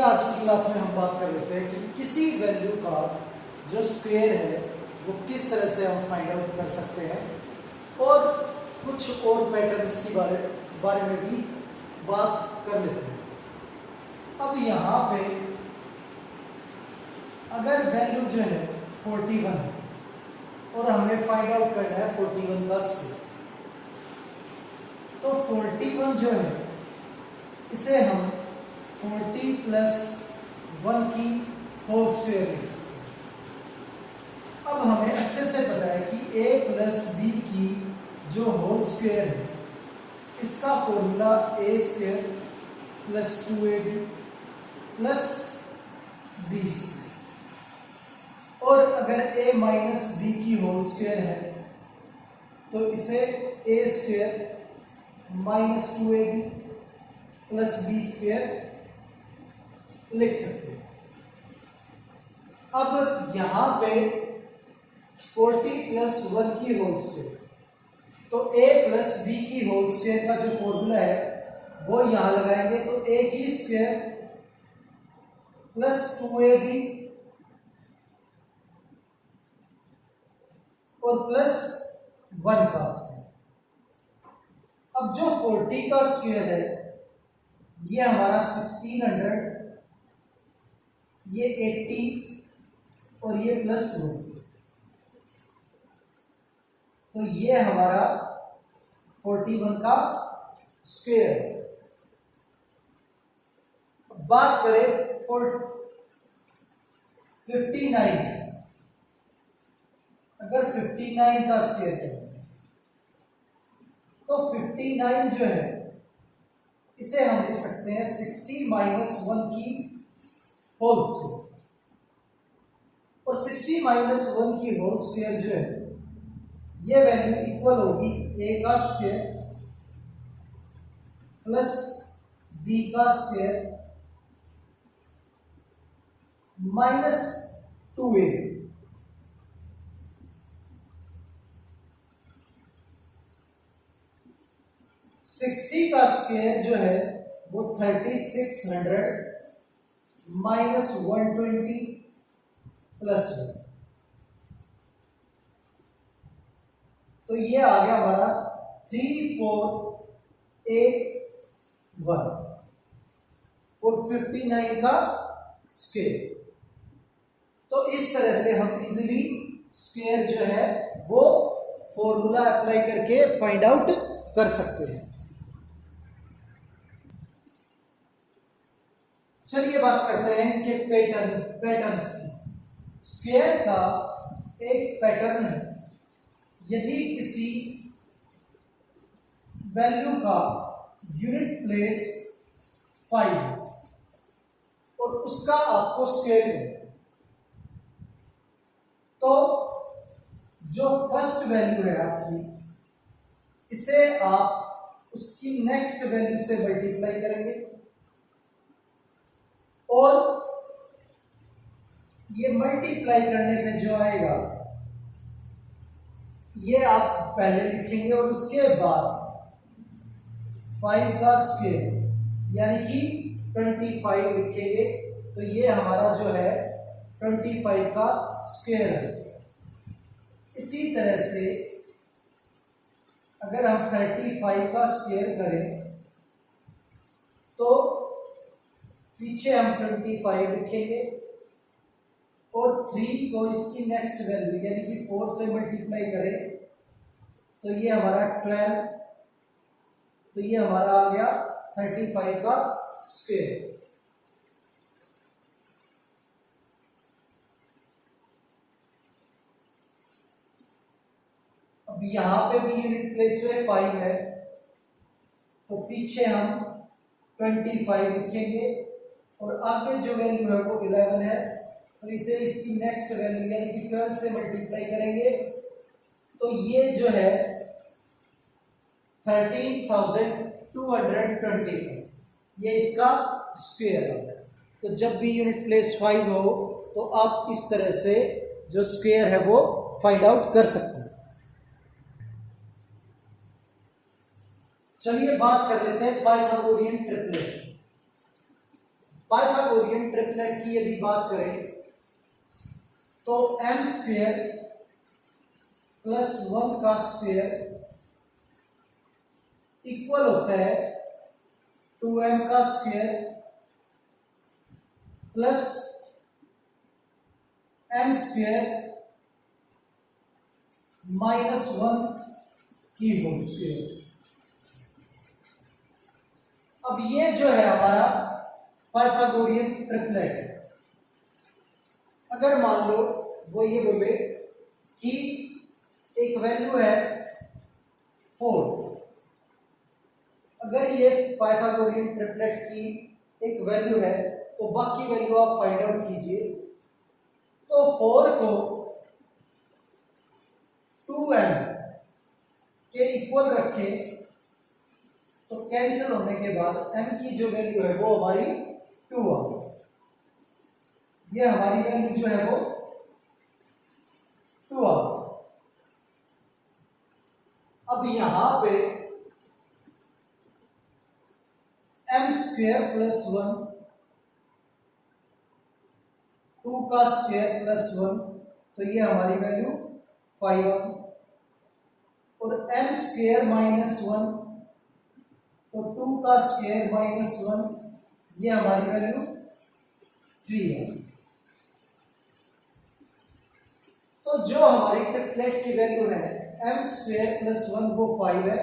आज की क्लास में हम बात कर लेते हैं कि किसी वैल्यू का जो स्क्वायर है वो किस तरह से हम फाइंड आउट कर सकते हैं और कुछ और पैटर्न्स की बारे में भी बात कर लेते हैं। अब यहाँ पे अगर वैल्यू जो है 41 है और हमें फाइंड आउट करना है 41 का स्क्वायर, तो 41 जो है इसे हम 40 प्लस 1 की होल स्क्वायर लिख सकते हैं। अब हमें अच्छे से पता है कि a प्लस बी की जो होल स्क्वायर है इसका formula a square plus 2ab plus B square, और अगर a माइनस बी की होल स्क्वायर है तो इसे a square minus 2ab plus B square लिख सकते हैं। अब यहां पे 40 प्लस 1 की होल स्क्वायर, तो a प्लस बी की होल स्क्वायर का जो फॉर्मूला है वो यहां लगाएंगे, तो a की स्क्वायर प्लस 2ab और प्लस 1 का स्क्वायर। अब जो 40 का स्क्वायर है ये हमारा 1600, ये 80 और ये प्लस 1, तो ये हमारा 41 का स्क्वायर है। बात करें 59, अगर 59 का स्क्वायर करें तो 59 जो है इसे हम लिख सकते हैं 60 माइनस 1 की होल स्क्वायर, और 60 माइनस 1 की होल स्क्वायर जो है ये वैल्यू इक्वल होगी a का स्क्वायर प्लस b का स्क्वायर माइनस 2a। सिक्सटी का स्क्वायर जो है वो 3600 माइनस 120 प्लस 1, तो ये आ गया हमारा 3481 और 59 का स्क्वायर। तो इस तरह से हम इजीली स्क्वायर जो है वो फॉर्मूला अप्लाई करके फाइंड आउट कर सकते हैं। चलिए बात करते हैं कि पैटर्न्स की। स्क्वायर का एक पैटर्न है, यदि किसी वैल्यू का यूनिट प्लेस 5 और उसका आपको स्क्वायर है, तो जो फर्स्ट वैल्यू है आपकी इसे आप उसकी नेक्स्ट वैल्यू से मल्टीप्लाई करेंगे, और ये मल्टीप्लाई करने पे जो आएगा ये आप पहले लिखेंगे और उसके बाद 5 का स्क्वायर यानी कि 25 लिखेंगे, तो ये हमारा जो है 25 का स्क्वायर है। इसी तरह से अगर हम 35 का स्क्वायर करें तो पीछे हम 25 लिखेंगे और 3 को इसकी नेक्स्ट वैल्यू यानी कि 4 से मल्टीप्लाई करें तो ये हमारा 12, तो ये हमारा आ गया 35 का स्क्वायर। अब यहां पे भी यूनिट प्लेस में 5 है, तो पीछे हम 25 लिखेंगे और आगे जो वैल्यू है वो 11 है, तो इसे इसकी नेक्स्ट वैल्यू यानी कि 12 से मल्टीप्लाई करेंगे तो ये जो है 13,225, ये इसका स्क्वायर है। तो जब भी यूनिट प्लेस 5 हो तो आप इस तरह से जो स्क्वायर है वो फाइंड आउट कर सकते हैं। चलिए बात कर लेते हैं पाइथागोरियन ट्रिपलेट। पाइथागोरियन ट्रिपलेट की यदि बात करें तो m स्क्वायर प्लस 1 का स्क्वायर इक्वल होता है 2m का square plus m square minus 1 की होल स्क्वायर। अब ये जो है हमारा पाइथागोरियन ट्रिपलेट है। अगर मान लो वो ये बोले कि एक वैल्यू है 4, अगर ये पाइथागोरियन ट्रिपलेट की एक वैल्यू है तो बाकी वैल्यू आप फाइंड आउट कीजिए। तो 4 को 2m के इक्वल रखें तो कैंसिल होने के बाद m की जो वैल्यू है वो हमारी 2 आ गई। ये हमारी वैल्यू जो है वो 2 आ गई। अब यहां पे m स्क्वायर प्लस 1, 2 का स्क्वायर प्लस 1, तो ये हमारी वैल्यू 5 आ गई। और m स्क्वायर माइनस 1, तो 2 का स्क्वायर माइनस 1, ये हमारी वैल्यू 3 है। तो जो हमारी ट्रिपलेट की वैल्यू है m स्क्वायर प्लस 1 वो 5 है,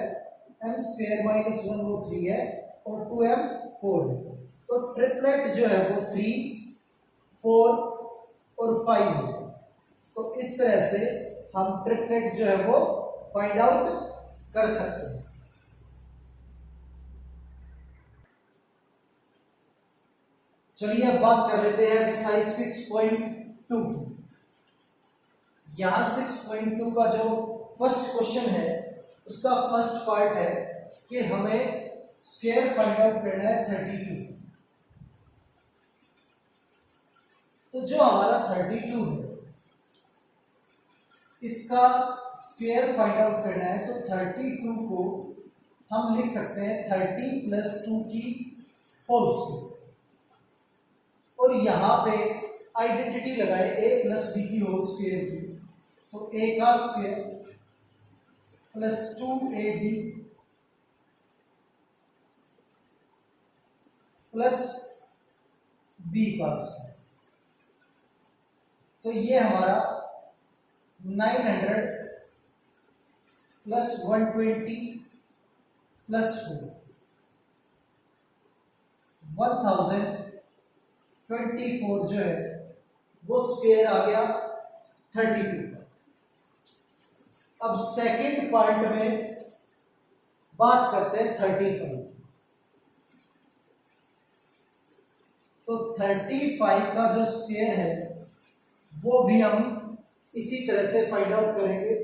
m स्क्वायर माइनस 1 वो 3 है और 2m 4 है। तो ट्रिपलेट जो है वो 3, 4 और 5 है। तो इस तरह से हम ट्रिपलेट जो है वो फाइंड आउट कर सकते हैं। चलिए अब बात कर लेते हैं एक्सरसाइज 6.2 की। यहां 6.2 का जो फर्स्ट क्वेश्चन है उसका फर्स्ट पार्ट है कि हमें स्क्वायर फाइंड आउट करना है 32। तो जो हमारा 32 है इसका स्क्वायर फाइंड आउट करना है तो 32 को हम लिख सकते हैं 30 प्लस 2 की होल स्क्वायर। और यहां पे आइडेंटिटी लगाए a प्लस बी की होल स्क्वायर की, तो a का square plus 2ab plus b का स्क्वायर, तो ये हमारा 900 प्लस 120 प्लस 4 1024 जो है वो स्क्वायर आ गया 32 का। अब सेकंड पार्ट में बात करते हैं 35। तो 35 का जो स्क्वायर है वो भी हम इसी तरह से फाइंड आउट करेंगे।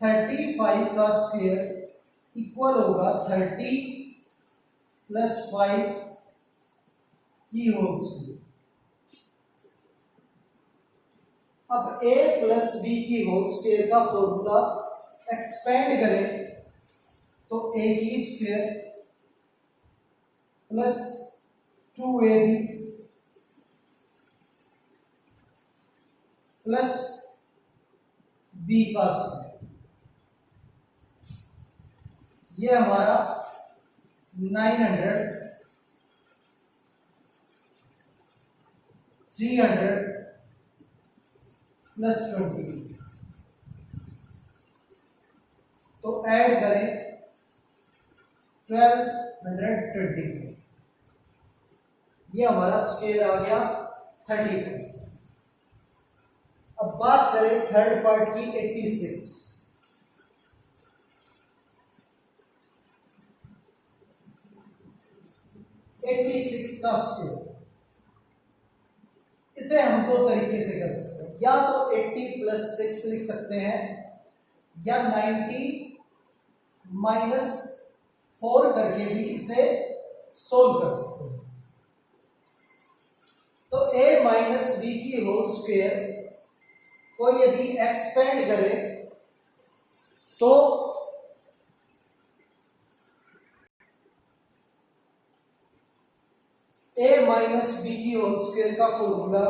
35 का स्क्वायर इक्वल होगा 30 प्लस 5 की होल स्क्वायर। अब a प्लस बी की होल स्क्वायर का फॉर्मूला एक्सपेंड करें तो a की square plus 2ab plus b का स्क्वायर, ये हमारा 900 300 प्लस 20, तो ऐड करें 1220, ये हमारा स्क्वायर आ गया 35। अब बात करें थर्ड पार्ट की 86। 86 का स्क्वायर, इसे हम दो तरीके से कर सकते हैं, या तो 80 प्लस 6 लिख सकते हैं या 90 माइनस 4 करके भी इसे सोल्व कर सकते हैं। तो a माइनस बी की होल स्क्वायर को यदि एक्सपेंड करें तो a माइनस की होल स्क्वायर का फॉर्मूला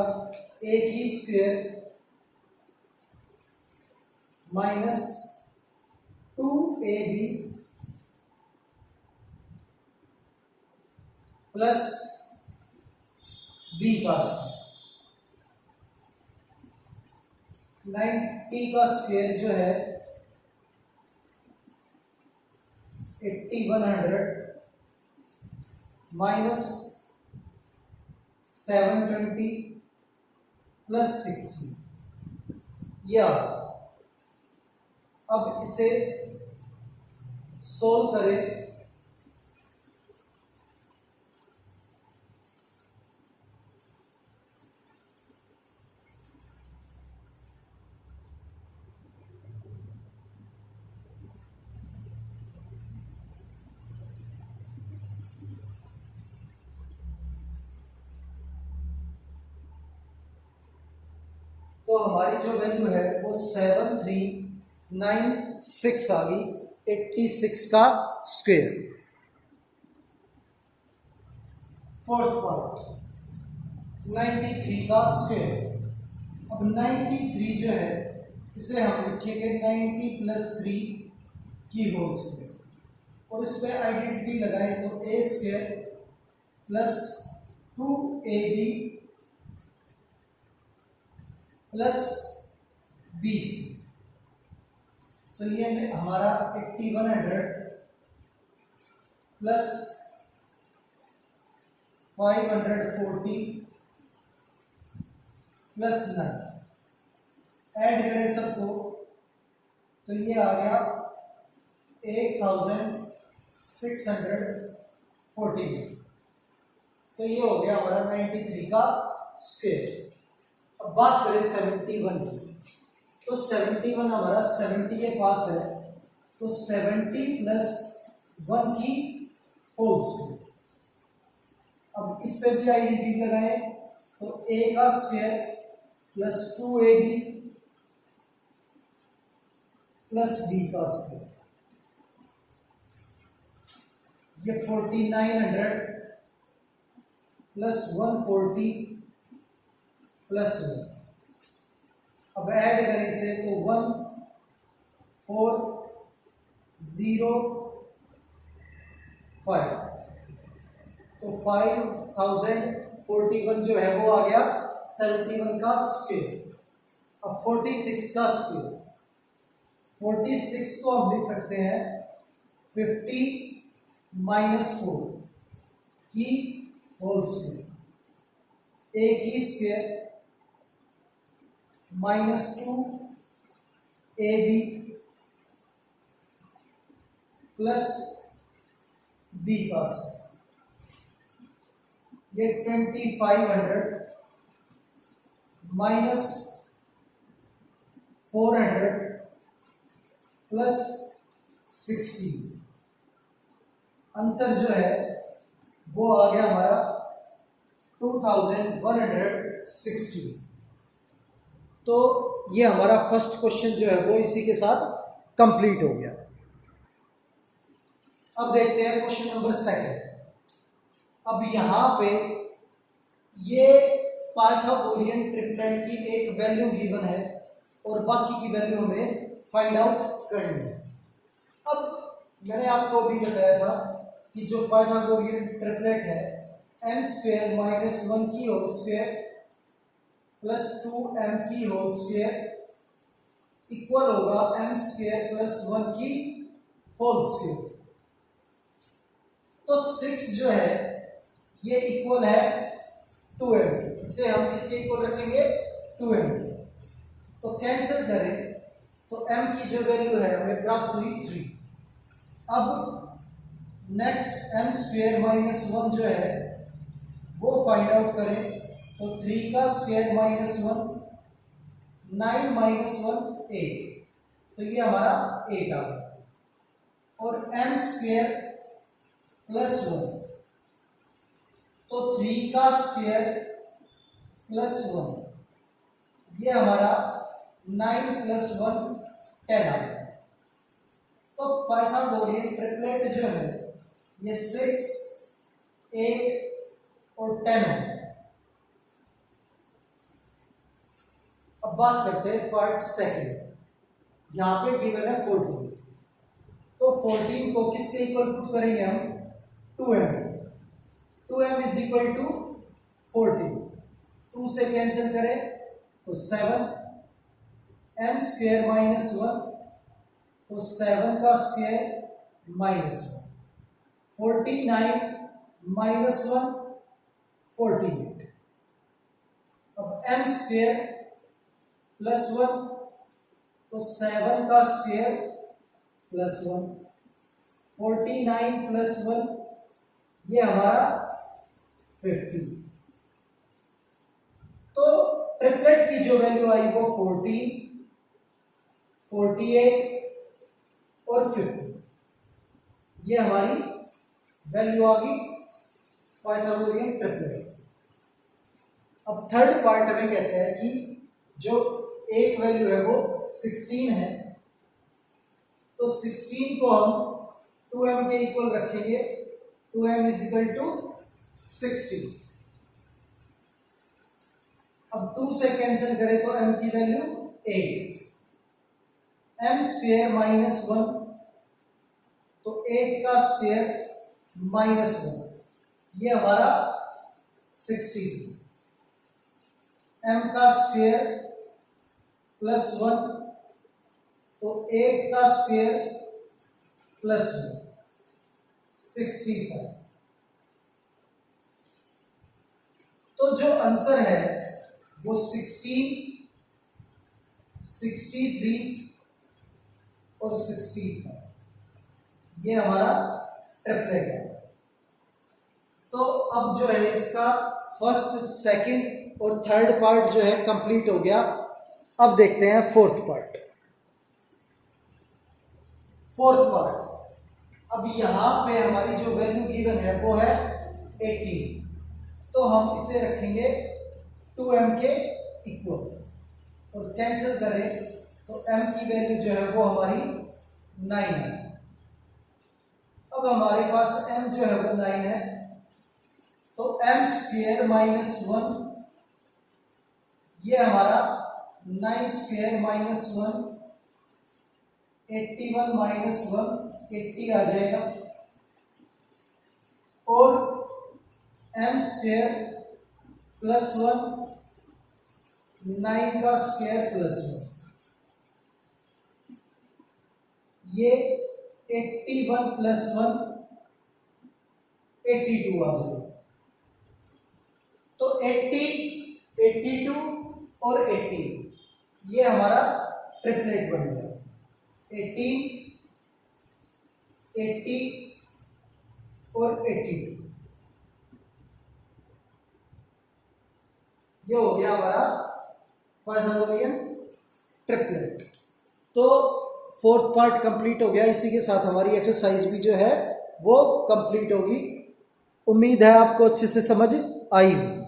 ए की square minus 2ab plus B का स्क्वायर। 90 का स्क्वायर जो है 8100 माइनस 720 प्लस 60 या अब इसे सोल्व करें तो हमारी जो वैल्यू है वो 7396 आ गई 86 का स्क्वायर। फोर्थ पॉइंट 93 का स्क्वायर। अब 93 जो है इसे हम लिखेंगे 90 प्लस 3 की होल स्क्वायर और इस पर आइडेंटिटी लगाएं तो ए स्क्वायर प्लस 2ab प्लस 20 तो ये हमारा 8100 प्लस 540 प्लस 9 ऐड करें सबको तो ये आ गया 8640 तो ये हो गया हमारा 93 का स्क्वायर। अब बात करें 71 की तो 71 हमारा 70 के पास है तो 70 प्लस 1 की होल स्क्वायर। अब इस पे भी आइडेंटिटी लगाएं तो a का square plus 2ab plus b का स्क्वायर ये 4900 प्लस 140 प्लस 1 अब ऐड करें इसे तो 1405 तो 5041 जो है वो आ गया 71 का स्क्वायर। अब 46 का स्क्वायर 46 को हम लिख सकते हैं 50 माइनस 4 की होल स्क्वायर ए की square minus 2ab plus B का स्क्वायर ये 2500 माइनस 400 प्लस 60 आंसर जो है वो आ गया हमारा 2160। तो ये हमारा फर्स्ट क्वेश्चन जो है वो इसी के साथ कंप्लीट हो गया। अब देखते हैं क्वेश्चन नंबर सेकंड। अब यहां पे ये पाइथागोरियन ट्रिपलेट की एक वैल्यू गिवन है और बाकी की वैल्यू हमें फाइंड आउट करनी है। अब मैंने आपको अभी बताया था कि जो पाइथागोरियन ट्रिपलेट है m स्क्वायर माइनस 1 की होल स्क्वायर प्लस 2m की होल स्क्वायर इक्वल होगा m स्क्वायर प्लस 1 की होल स्क्वायर। तो 6 जो है ये इक्वल है 2m की, इसे हम किसके इक्वल रखेंगे 2m की। तो कैंसिल करें तो m की जो वैल्यू है हमें प्राप्त हुई 3। अब नेक्स्ट m स्क्वायर माइनस 1 जो है वो फाइंड आउट करें तो 3 का स्क्वायर माइनस 1 9 माइनस 1 8 तो ये हमारा 8 आ गया और m स्क्वायर प्लस 1 तो 3 का स्क्वायर प्लस 1 ये हमारा 9 प्लस 1 10 आ गया। तो पाइथागोरियन ट्रिपलेट जो है ये 6 8 और 10 है। अब बात करते हैं पार्ट सेकंड। यहाँ पे गिवन है 14, तो 14 को किसके इक्वल पुट करेंगे हम? 2m। 2m is equal to 14, 2 से कैंसिल करें तो 7, m स्क्वेयर माइनस 1, तो 7 का स्क्वेयर माइनस 1, 49 माइनस 1 48। अब m स्क्वेयर प्लस 1, तो 7 का स्क्वेयर प्लस 1, 49 प्लस 1 ये हमारा 50। तो ट्रिपलेट की जो वैल्यू आई वो 14, 48 और 50, ये हमारी वैल्यू आ गई पाइथागोरियन ट्रिपलेट। अब थर्ड पार्ट में कहते हैं कि जो एक वैल्यू है वो 16 है, तो 16 को हम 2m के इक्वल रखेंगे, 2m इज इक्वल टू 16। अब 2 से कैंसिल करें तो m की वैल्यू 8, m स्क्वेयर माइनस 1, तो 8 का स्क्वेयर माइनस 1 ये हमारा 63, m का स्क्वेयर प्लस 1, तो 8 का स्क्वेयर प्लस 1 65। तो जो आंसर है वो 16, 63 और 65, ये हमारा ट्रिपलेट है। तो अब जो है इसका फर्स्ट, सेकंड और थर्ड पार्ट जो है कंप्लीट हो गया। अब देखते हैं फोर्थ पार्ट। फोर्थ पार्ट, अब यहां पे हमारी जो वैल्यू गिवन है वो है 18, तो हम इसे रखेंगे 2m के इक्वल और कैंसिल करें तो m की वैल्यू जो है वो हमारी 9 है। अब हमारे पास m जो है वो 9 है, तो m स्क्वेयर माइनस 1 ये हमारा 9 स्क्वेयर माइनस 1, 81 माइनस 1 80 आ जाएगा, और m स्क्वेयर प्लस 1 9 का स्क्वेयर प्लस 1, ये 81 प्लस 1 82 आ जाएगा। तो 80, 82 और 80 ये हमारा ट्रिपलेट बन गया। 80, 80 और 82, ये हो गया हमारा पाइथागोरियन ट्रिपलेट। तो फोर्थ पार्ट कंप्लीट हो गया। इसी के साथ हमारी एक्सरसाइज भी जो है वो कंप्लीट होगी। उम्मीद है आपको अच्छे से समझ आई होगी।